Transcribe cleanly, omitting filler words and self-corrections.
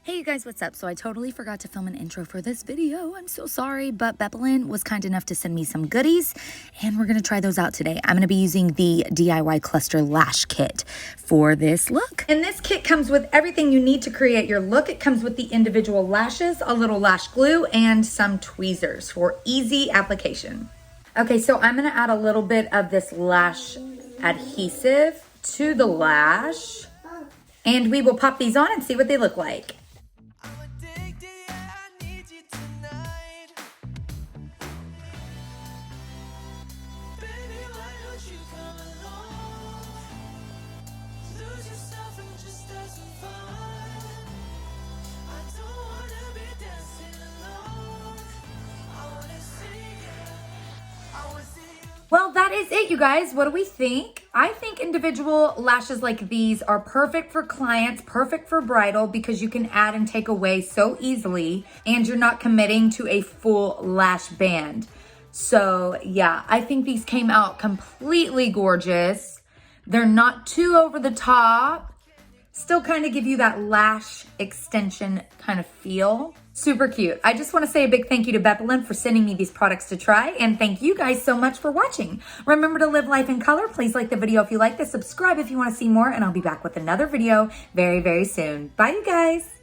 Hey you guys, what's up? So I totally forgot to film an intro for this video. I'm so sorry, but Bepholan was kind enough to send me some goodies and we're gonna try those out today. I'm gonna be using the DIY Cluster Lash Kit for this look. And this kit comes with everything you need to create your look. It comes with the individual lashes, a little lash glue, and some tweezers for easy application. Okay, so I'm gonna add a little bit of this lash adhesive to the lash and we will pop these on and see what they look like. Well, that is it, you guys. What do we think? I think individual lashes like these are perfect for clients, perfect for bridal, because you can add and take away so easily, and you're not committing to a full lash band. So yeah, I think these came out completely gorgeous. They're not too over the top. Still kind of give you that lash extension kind of feel. Super cute. I just want to say a big thank you to Bepholan for sending me these products to try, and thank you guys so much for watching. Remember to live life in color. Please like the video if you like this, subscribe if you want to see more, and I'll be back with another video very, very soon. Bye, you guys.